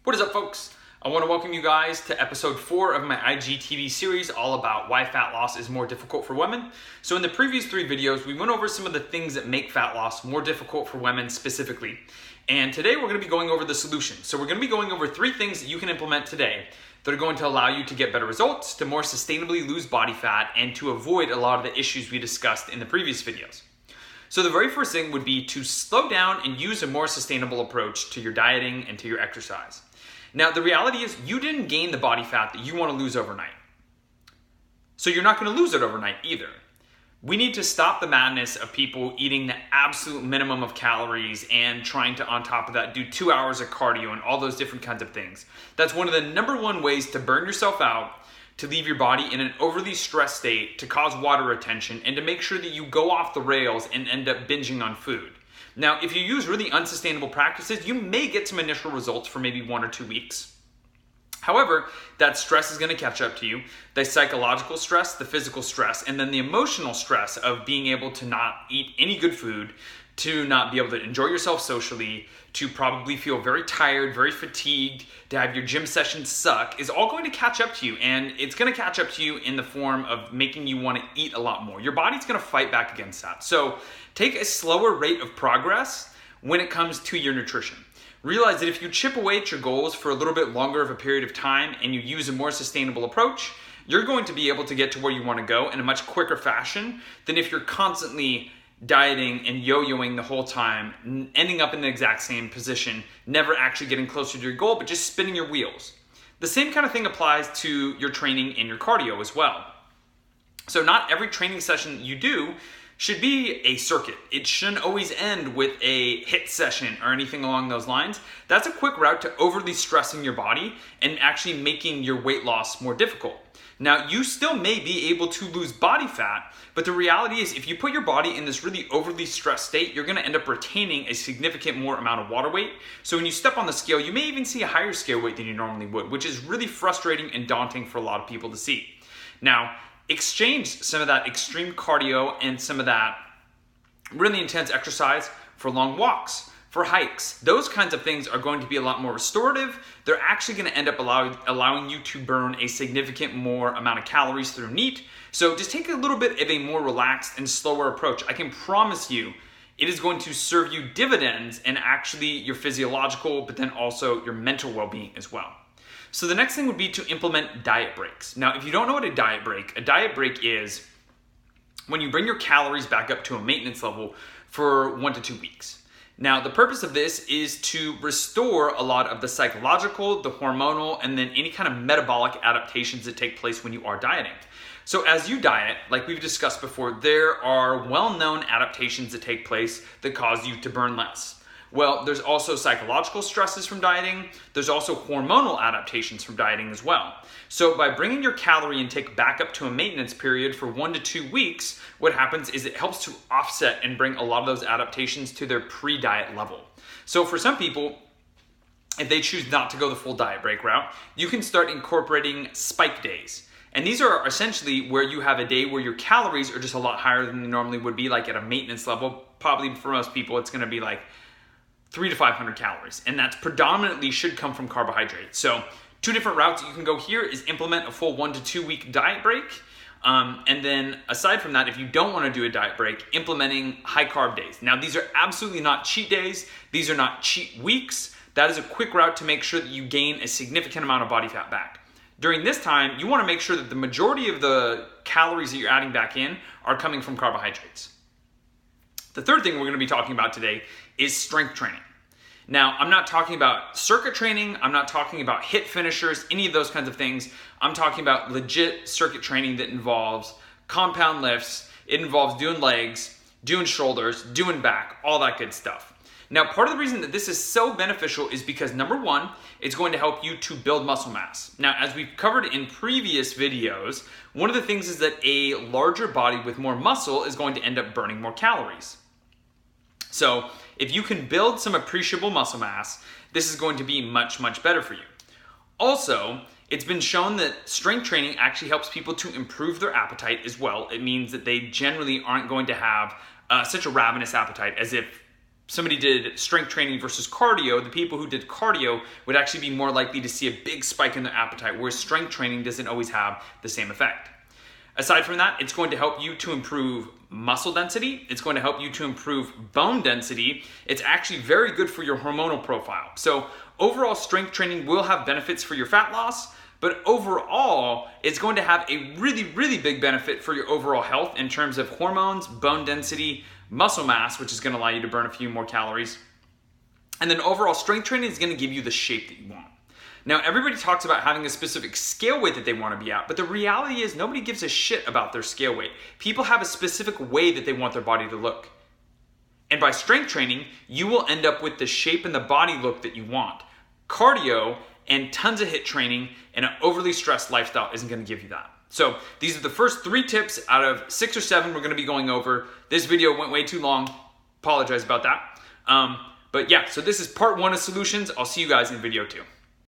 What is up, folks? I want to welcome you guys to episode 4 of my IGTV series all about why fat loss is more difficult for women. So in the previous 3 videos, we went over some of the things that make fat loss more difficult for women specifically. And today we're going to be going over the solution. So we're going to be going over 3 things that you can implement today that are going to allow you to get better results, to more sustainably lose body fat, and to avoid a lot of the issues we discussed in the previous videos. So the very first thing would be to slow down and use a more sustainable approach to your dieting and to your exercise. Now, the reality is you didn't gain the body fat that you want to lose overnight. So you're not going to lose it overnight either. We need to stop the madness of people eating the absolute minimum of calories and trying to, on top of that, do 2 hours of cardio and all those different kinds of things. That's one of the number one ways to burn yourself out, to leave your body in an overly stressed state, to cause water retention, and to make sure that you go off the rails and end up binging on food. Now, if you use really unsustainable practices, you may get some initial results for maybe 1 or 2 weeks. However, that stress is going to catch up to you. The psychological stress, the physical stress, and then the emotional stress of being able to not eat any good food, to not be able to enjoy yourself socially, to probably feel very tired, very fatigued, to have your gym sessions suck, is all going to catch up to you. And it's going to catch up to you in the form of making you want to eat a lot more. Your body's going to fight back against that. So take a slower rate of progress when it comes to your nutrition. Realize that if you chip away at your goals for a little bit longer of a period of time and you use a more sustainable approach, you're going to be able to get to where you want to go in a much quicker fashion than if you're constantly dieting and yo-yoing the whole time, ending up in the exact same position, never actually getting closer to your goal, but just spinning your wheels. The same kind of thing applies to your training and your cardio as well. So not every training session you do should be a circuit. It shouldn't always end with a HIIT session or anything along those lines. That's a quick route to overly stressing your body and actually making your weight loss more difficult. Now, you still may be able to lose body fat, but the reality is if you put your body in this really overly stressed state, you're going to end up retaining a significant more amount of water weight. So when you step on the scale, you may even see a higher scale weight than you normally would, which is really frustrating and daunting for a lot of people to see. Now, exchange some of that extreme cardio and some of that really intense exercise for long walks, for hikes. Those kinds of things are going to be a lot more restorative. They're actually going to end up allowing you to burn a significant more amount of calories through NEAT. So just take a little bit of a more relaxed and slower approach. I can promise you it is going to serve you dividends in actually your physiological, but then also your mental well-being as well. So the next thing would be to implement diet breaks. Now, if you don't know what a diet break is when you bring your calories back up to a maintenance level for 1 to 2 weeks. Now, the purpose of this is to restore a lot of the psychological, the hormonal, and then any kind of metabolic adaptations that take place when you are dieting. So as you diet, like we've discussed before, there are well-known adaptations that take place that cause you to burn less. Well, there's also psychological stresses from dieting. There's also hormonal adaptations from dieting as well. So by bringing your calorie intake back up to a maintenance period for 1 to 2 weeks, what happens is it helps to offset and bring a lot of those adaptations to their pre-diet level. So for some people, if they choose not to go the full diet break route, you can start incorporating spike days. And these are essentially where you have a day where your calories are just a lot higher than they normally would be, like at a maintenance level. Probably for most people, it's going to be like 300 to 500 calories, and that's predominantly should come from carbohydrates. So 2 different routes that you can go here is implement a full 1 to 2 week diet break. And then aside from that, if you don't want to do a diet break, implementing high carb days. Now, these are absolutely not cheat days. These are not cheat weeks. That is a quick route to make sure that you gain a significant amount of body fat back. During this time, you want to make sure that the majority of the calories that you're adding back in are coming from carbohydrates. The third thing we're going to be talking about today is strength training. Now, I'm not talking about circuit training. I'm not talking about HIIT finishers, any of those kinds of things. I'm talking about legit circuit training that involves compound lifts. It involves doing legs, doing shoulders, doing back, all that good stuff. Now, part of the reason that this is so beneficial is because number one, it's going to help you to build muscle mass. Now, as we've covered in previous videos, one of the things is that a larger body with more muscle is going to end up burning more calories. So if you can build some appreciable muscle mass, this is going to be much, much better for you. Also, it's been shown that strength training actually helps people to improve their appetite as well. It means that they generally aren't going to have such a ravenous appetite as if somebody did strength training versus cardio, the people who did cardio would actually be more likely to see a big spike in their appetite, whereas strength training doesn't always have the same effect. Aside from that, it's going to help you to improve muscle density. It's going to help you to improve bone density. It's actually very good for your hormonal profile. So overall, strength training will have benefits for your fat loss, but overall, it's going to have a really, really big benefit for your overall health in terms of hormones, bone density, muscle mass, which is going to allow you to burn a few more calories. And then overall, strength training is going to give you the shape that you want. Now, everybody talks about having a specific scale weight that they want to be at, but the reality is nobody gives a shit about their scale weight. People have a specific way that they want their body to look. And by strength training, you will end up with the shape and the body look that you want. Cardio and tons of HIIT training and an overly stressed lifestyle isn't going to give you that. So these are the first 3 tips out of 6 or 7 we're going to be going over. This video went way too long. Apologize about that. But yeah, so this is part 1 of solutions. I'll see you guys in video 2.